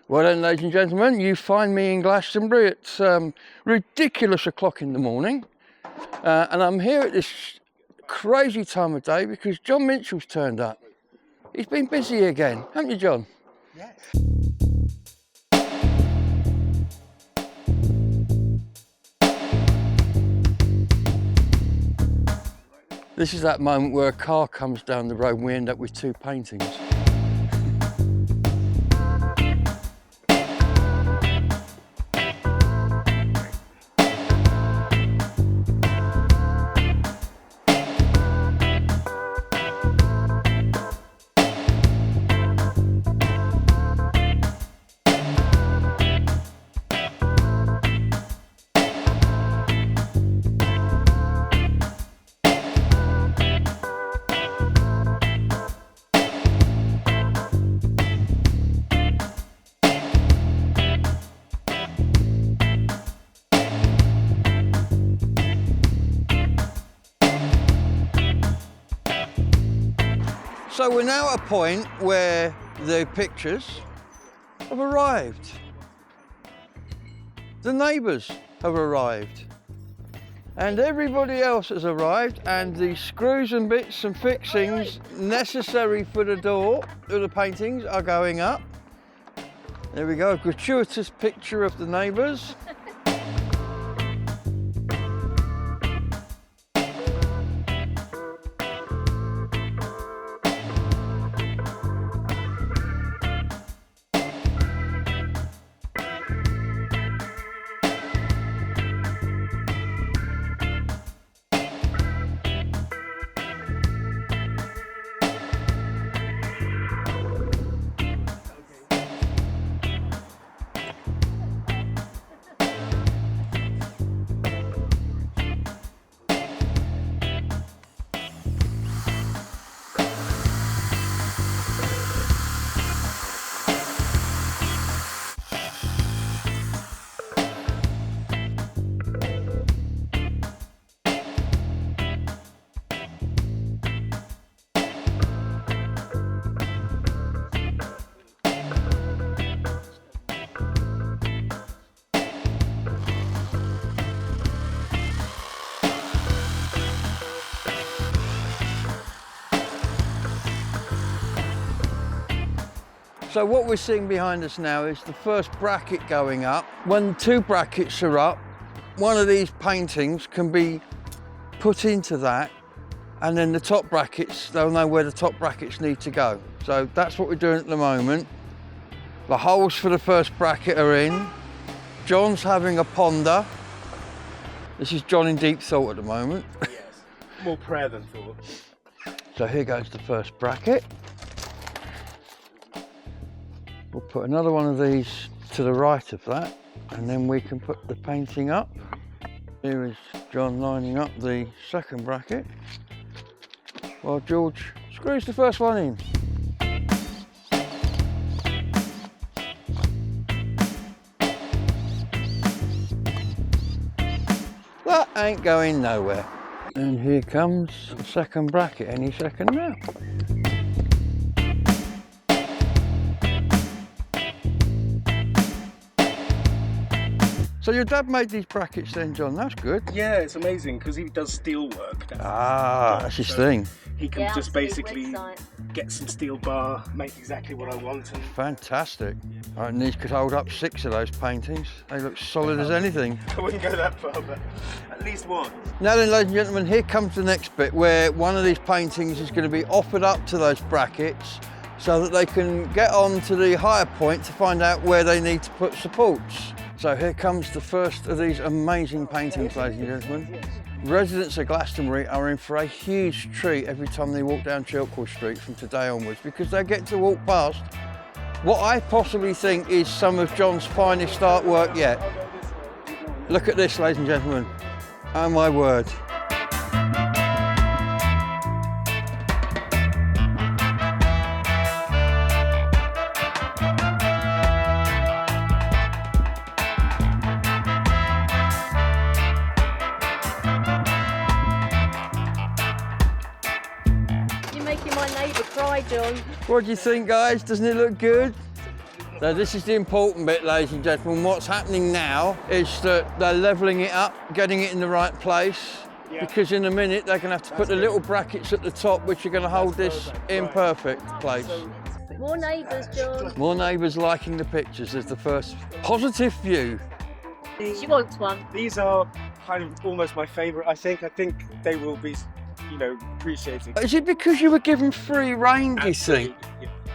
Well then, ladies and gentlemen, you find me in Glastonbury at ridiculous o'clock in the morning. And I'm here at this crazy time of day because Jon Minshull's turned up. He's been busy again, haven't you, Jon? Yes. This is that moment where a car comes down the road and we end up with two paintings. So we're now at a point where the pictures have arrived. The neighbours have arrived. And everybody else has arrived, and the screws and bits and fixings necessary for the door of the paintings are going up. There we go, a gratuitous picture of the neighbours. So what we're seeing behind us now is the first bracket going up. When two brackets are up, one of these paintings can be put into that, and then the top brackets, they'll know where the top brackets need to go. So that's what we're doing at the moment. The holes for the first bracket are in. Jon's having a ponder. This is Jon in deep thought at the moment. Yes, more prayer than thought. So here goes the first bracket. We'll put another one of these to the right of that, and then we can put the painting up. Here is Jon lining up the second bracket, while George screws the first one in. That ain't going nowhere. And here comes the second bracket any second now. So your dad made these brackets then, Jon, that's good. Yeah, it's amazing because he does steel work. That's his thing. He can just basically get some steel bar, make exactly what I want. And Fantastic. And these could hold up 6 of those paintings. They look solid as anything. I wouldn't go that far, but at least one. Now then, ladies and gentlemen, here comes the next bit where one of these paintings is going to be offered up to those brackets so that they can get on to the higher point to find out where they need to put supports. So here comes the first of these amazing paintings, ladies and gentlemen. Residents of Glastonbury are in for a huge treat every time they walk down Chilkwell Street from today onwards, because they get to walk past what I possibly think is some of Jon's finest artwork yet. Look at this, ladies and gentlemen. Oh my word. You're making my neighbour cry, Jon. What do you think, guys? Doesn't it look good? So this is the important bit, ladies and gentlemen. What's happening now is that they're levelling it up, getting it in the right place, because in a minute they're going to have to put the little brackets at the top, which are going to hold this in perfect place. More neighbours, Jon. More neighbours liking the pictures as the first positive view. She wants one. These are kind of almost my favourite. I think they will be, appreciated. Is it because you were given free rein, do you think?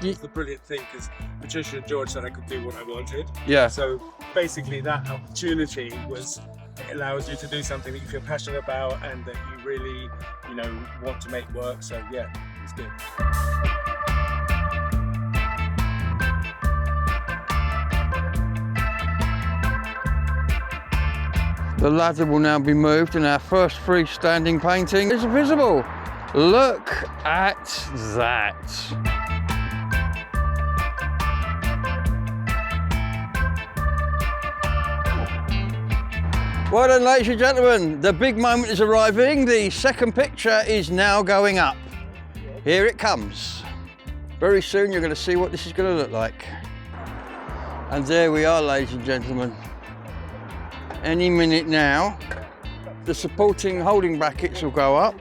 It's the brilliant thing because Patricia and George said I could do what I wanted. Yeah. So basically that opportunity was, it allows you to do something that you feel passionate about and that you really, want to make work. So yeah, it's good. The ladder will now be moved and our first freestanding painting is visible. Look at that. Well done, ladies and gentlemen. The big moment is arriving. The second picture is now going up. Here it comes. Very soon you're going to see what this is going to look like. And there we are, ladies and gentlemen. Any minute now, the supporting holding brackets will go up.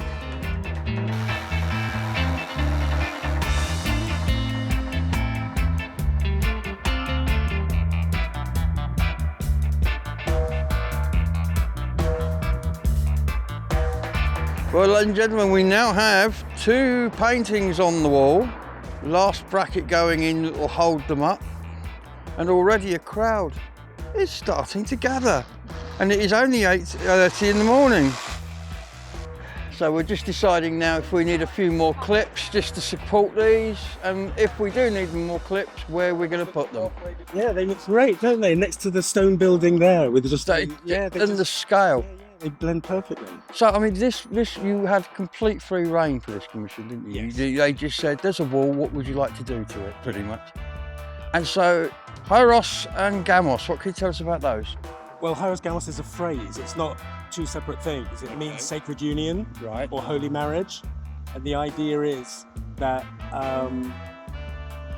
Well, ladies and gentlemen, we now have 2 paintings on the wall. Last bracket going in will hold them up. And already a crowd is starting to gather. And it is only 8:30 in the morning. So we're just deciding now if we need a few more clips just to support these. And if we do need more clips, where we're going to put them. Yeah, they look great, don't they? Next to the stone building there with just The scale. They blend perfectly. So, I mean, this you had complete free rein for this commission, didn't you? Yes. They just said, there's a wall, what would you like to do to it, pretty much? And so, Hyros and Gamos, what can you tell us about those? Well, Hyros Gamos is a phrase. It's not 2 separate things. It means sacred union or holy marriage. And the idea is that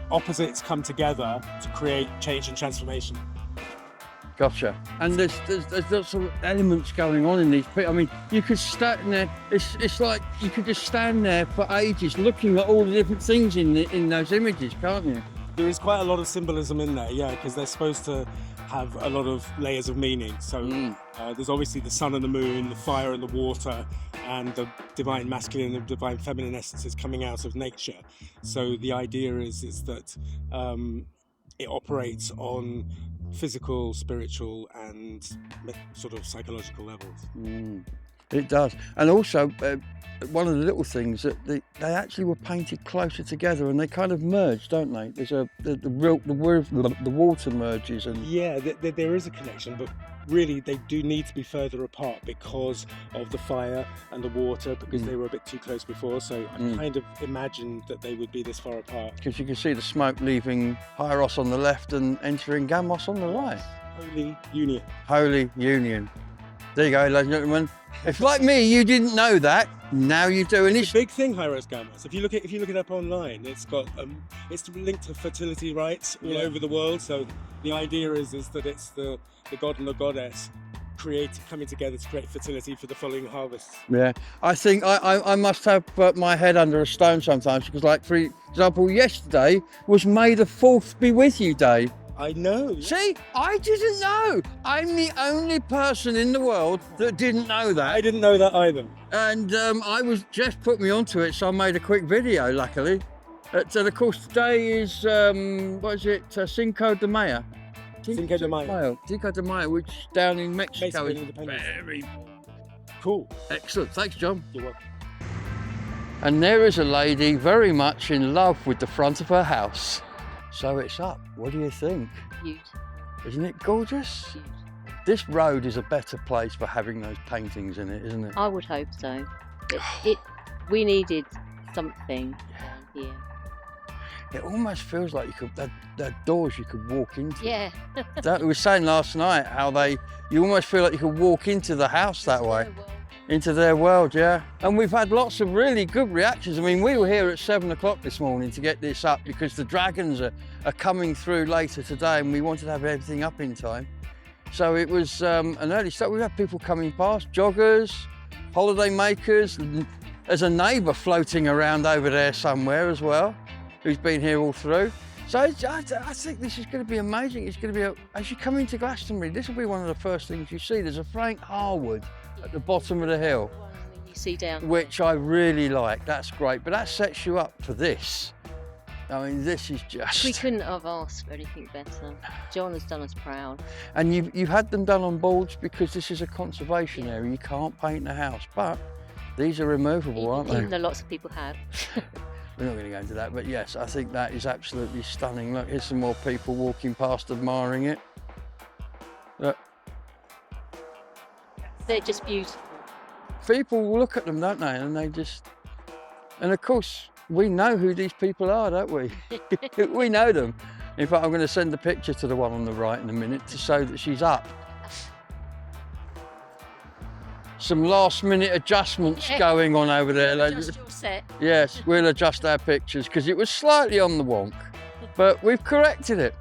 opposites come together to create change and transformation. Gotcha. And there's lots of elements going on in these. I mean, you could stand there. It's like you could just stand there for ages, looking at all the different things in those images, can't you? There is quite a lot of symbolism in there, yeah, because they're supposed to have a lot of layers of meaning. So there's obviously the sun and the moon, the fire and the water, and the divine masculine and divine feminine essences coming out of nature. So the idea is that it operates on physical, spiritual, and sort of psychological levels. It does. And also, one of the little things that they actually were painted closer together and they kind of merged, don't they? There's the water merges and yeah, there is a connection, but really they do need to be further apart because of the fire and the water, because they were a bit too close before. So I kind of imagined that they would be this far apart. Because you can see the smoke leaving Hyros on the left and entering Gamos on the right. Holy union. Holy union. There you go, ladies and gentlemen. If, like me, you didn't know that, now you do. And it's a big thing, Hyros Gamos. If you look it up online, it's got it's linked to fertility rites all over the world. So the idea is that it's the god and the goddess coming together to create fertility for the following harvest. Yeah, I think I must have put my head under a stone sometimes, because, like, for example, yesterday was May the 4th be with you day. I know. Yeah. See, I didn't know. I'm the only person in the world that didn't know that. I didn't know that either. And Jeff put me onto it, so I made a quick video, luckily. And of course, today is, Cinco de Mayo? Cinco de Mayo. Cinco de Mayo, which is down in Mexico. Is very cool. Excellent. Thanks, John. You're welcome. And there is a lady very much in love with the front of her house. So it's up. What do you think? Beautiful. Isn't it gorgeous? Beautiful. This road is a better place for having those paintings in it, isn't it? I would hope so. We needed something down here. It almost feels like they're doors you could walk into. Yeah. We were saying last night how you almost feel like you could walk into the house that way. into their world, yeah. And we've had lots of really good reactions. I mean, we were here at 7 o'clock this morning to get this up because the dragons are coming through later today and we wanted to have everything up in time. So it was an early start. We've had people coming past, joggers, holiday makers. There's a neighbour floating around over there somewhere as well, who's been here all through. So I think this is going to be amazing. It's going to be, as you come into Glastonbury, this will be one of the first things you see. There's a Frank Harwood at the bottom of the hill, You see down. which I really like. That's great, but that sets you up for this. I mean, this is just... We couldn't have asked for anything better. Jon has done us proud. And you've had them done on boards because this is a conservation area. You can't paint the house, but these are removable, aren't they? Even though lots of people have. We're not going to go into that, but yes, I think that is absolutely stunning. Look, here's some more people walking past admiring it. Look. They're just beautiful. People will look at them, don't they? And they just... And of course, we know who these people are, don't we? We know them. In fact, I'm going to send a picture to the one on the right in a minute to show that she's up. Some last-minute adjustments going on over there. Just your set. Yes, we'll adjust our pictures because it was slightly on the wonk, but we've corrected it.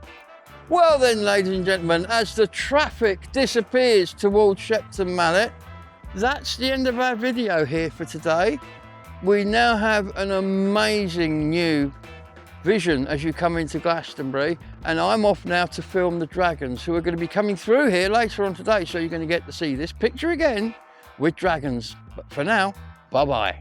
Well then, ladies and gentlemen, as the traffic disappears towards Shepton Mallet, that's the end of our video here for today. We now have an amazing new vision as you come into Glastonbury, and I'm off now to film the dragons who are going to be coming through here later on today, so you're going to get to see this picture again with dragons. But for now, bye-bye.